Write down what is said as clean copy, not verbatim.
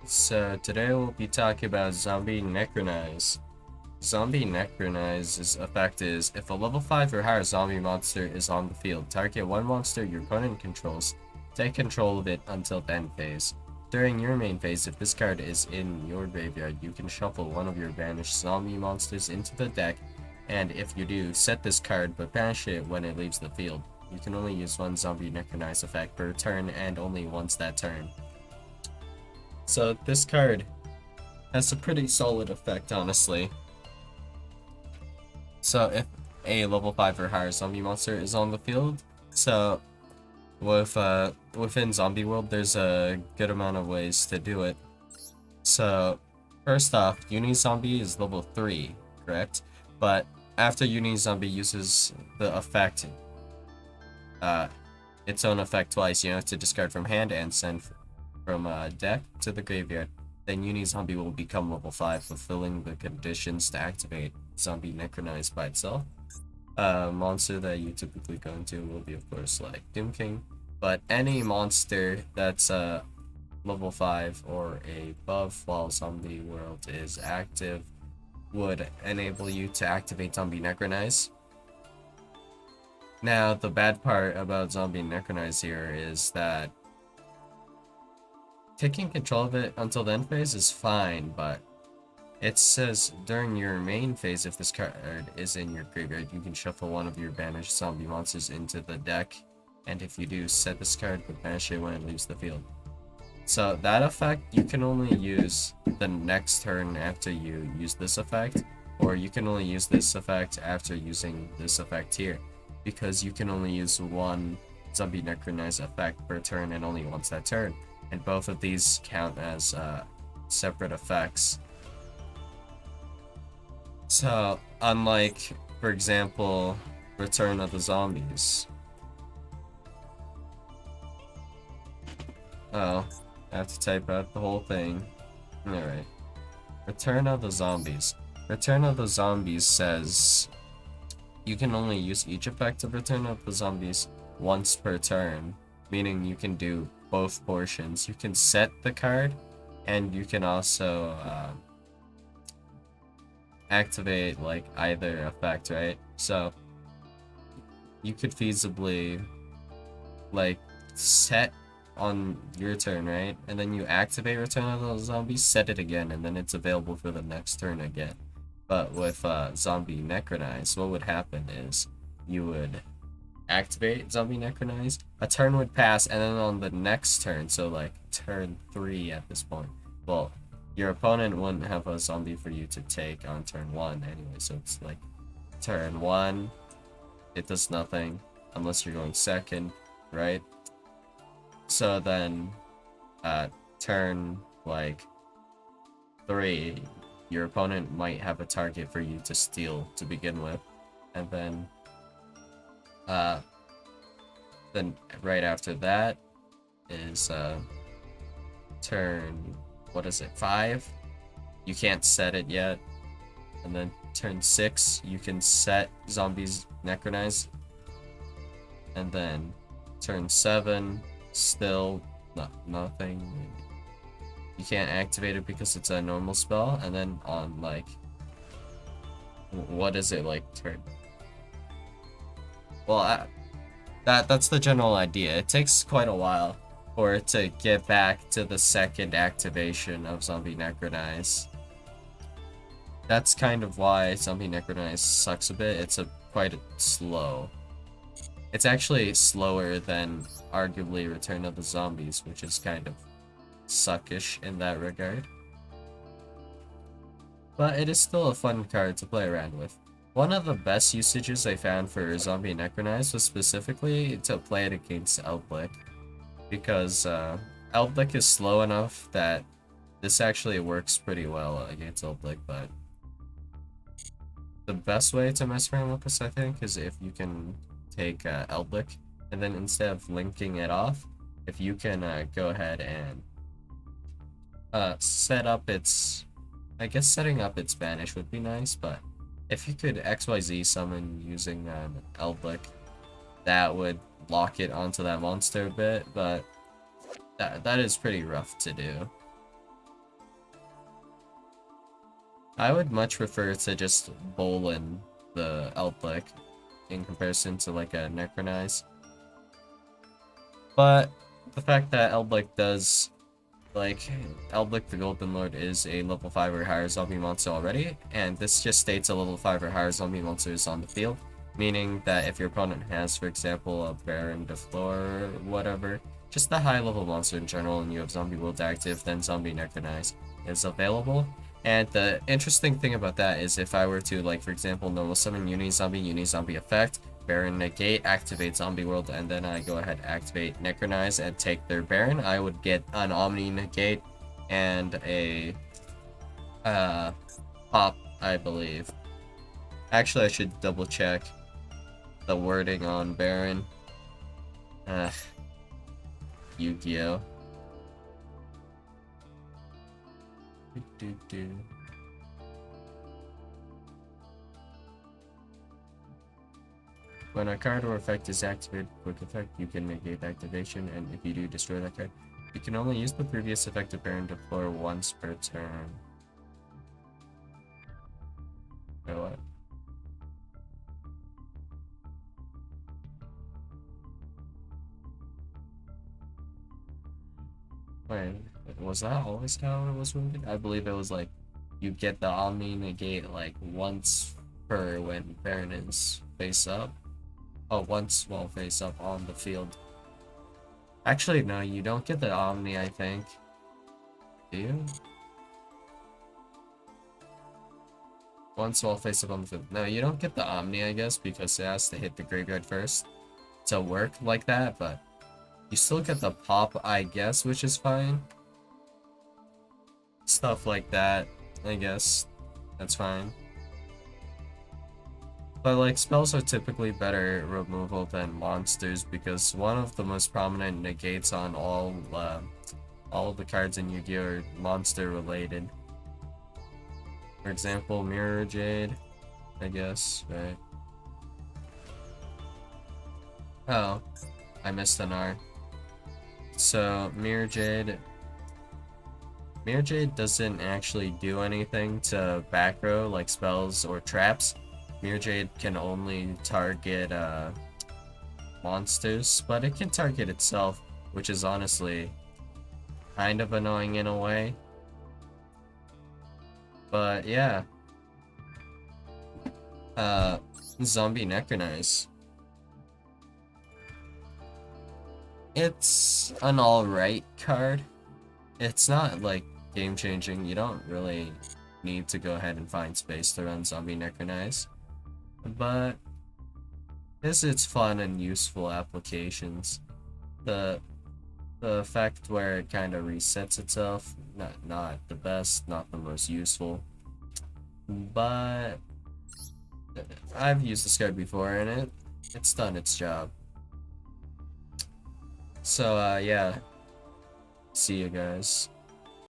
So today we'll be talking about Zombie Necronize. Zombie Necronize's effect is if a level 5 or higher zombie monster is on the field, target one monster your opponent controls, take control of it until the end phase. During your main phase, if this card is in your graveyard, you can shuffle one of your banished zombie monsters into the deck, and if you do, set this card but banish it when it leaves the field. You can only use one Zombie Necronize effect per turn and only once that turn. So this card has a pretty solid effect, honestly. So if a level 5 or higher zombie monster is on the field, so within Zombie World, there's a good amount of ways to do it. So first off, Uni Zombie is level 3, correct? But after Uni Zombie uses the effect, uh, its own effect twice, you have to discard from hand and send from deck to the graveyard. Then Uni Zombie will become level 5, fulfilling the conditions to activate Zombie Necronize by itself. Monster that you typically go into will be, of course, like Doom King, but any monster that's level 5 or above while Zombie World is active would enable you to activate Zombie Necronize. Now, the bad part about Zombie Necronize here is that taking control of it until the end phase is fine, but it says during your main phase, if this card is in your graveyard, you can shuffle one of your banished zombie monsters into the deck, and if you do, set this card but banish it when it leaves the field. So that effect you can only use the next turn after you use this effect, or you can only use this effect after using this effect here, because you can only use one Zombie Necronize effect per turn and only once that turn, and both of these count as separate effects. So, unlike, for example, Return of the Zombies. Oh, I have to type out the whole thing. Alright. Return of the Zombies. Return of the Zombies says you can only use each effect of Return of the Zombies once per turn, meaning you can do both portions. You can set the card, and you can also activate like either effect, right? So you could feasibly like set on your turn, right? And then you activate Return of the Zombies, set it again, and then it's available for the next turn again. But with Zombie Necronize, what would happen is you would activate Zombie Necronize, a turn would pass, and then on the next turn, so like turn 3 at this point, well, your opponent wouldn't have a zombie for you to take on turn 1 anyway, so it's like turn 1, it does nothing unless you're going second, right? So then turn like 3, your opponent might have a target for you to steal to begin with, and then right after that is turn, what is it, 5? You can't set it yet. And then turn 6, you can set Zombies Necronize. And then turn 7, still nothing. You can't activate it because it's a normal spell. And then on like, what is it, like turn? Well, that's the general idea. It takes quite a while for it to get back to the second activation of Zombie Necronize. That's kind of why Zombie Necronize sucks a bit. It's quite slow. It's actually slower than arguably Return of the Zombies, which is kind of suckish in that regard. But it is still a fun card to play around with. One of the best usages I found for Zombie Necronize was specifically to play it against Eldlick, because Eldlick is slow enough that this actually works pretty well against Eldlick, but the best way to mess around with this, I think, is if you can take Eldlick, and then instead of linking it off, if you can go ahead and set up its... I guess setting up its banish would be nice, but if you could XYZ summon using Eldlick, that would lock it onto that monster a bit, but that is pretty rough to do. I would much prefer to just bowl in the Elblick in comparison to like a Necronize. But the fact that Elblick does, like, Elblick the Golden Lord is a level 5 or higher zombie monster already, and this just states a level 5 or higher zombie monster is on the field, meaning that if your opponent has, for example, a Baron de Flor or whatever, just a high level monster in general, and you have Zombie World active, then Zombie Necronize is available. And the interesting thing about that is if I were to, like, for example, normal summon Uni-Zombie effect, Baron negate, activate Zombie World, and then I go ahead activate Necronize and take their Baron, I would get an Omni negate and a pop, I believe. Actually, I should double check the wording on Baron. Yu-Gi-Oh. When a card or effect is activated, quick effect, you can negate activation, and if you do, destroy that card. You can only use the previous effect of Baron de Flor once per turn. Wait, what? Wait, was that always how it was worded? I believe it was like, you get the Omni negate like once per when Baron is face up. Oh, once while face up on the field. Actually, no, you don't get the Omni, I think. Do you? Once while face up on the field. No, you don't get the Omni, I guess, because it has to hit the graveyard first to work like that, but you still get the pop, I guess, which is fine. Stuff like that, I guess. That's fine. But like, spells are typically better removal than monsters because one of the most prominent negates on all of the cards in Yu-Gi-Oh! Are monster related. For example, Mirror Jade, I guess, right? Oh, I missed an R. So, Mirror Jade doesn't actually do anything to back row like spells or traps. Mirror Jade can only target monsters, but it can target itself, which is honestly kind of annoying in a way. But yeah. Zombie Necronize. It's an alright card. It's not like game changing. You don't really need to go ahead and find space to run Zombie Necronize. But this its fun and useful applications. The effect where it kind of resets itself, not the best, not the most useful. But I've used this card before and it's done its job. So yeah. See you guys.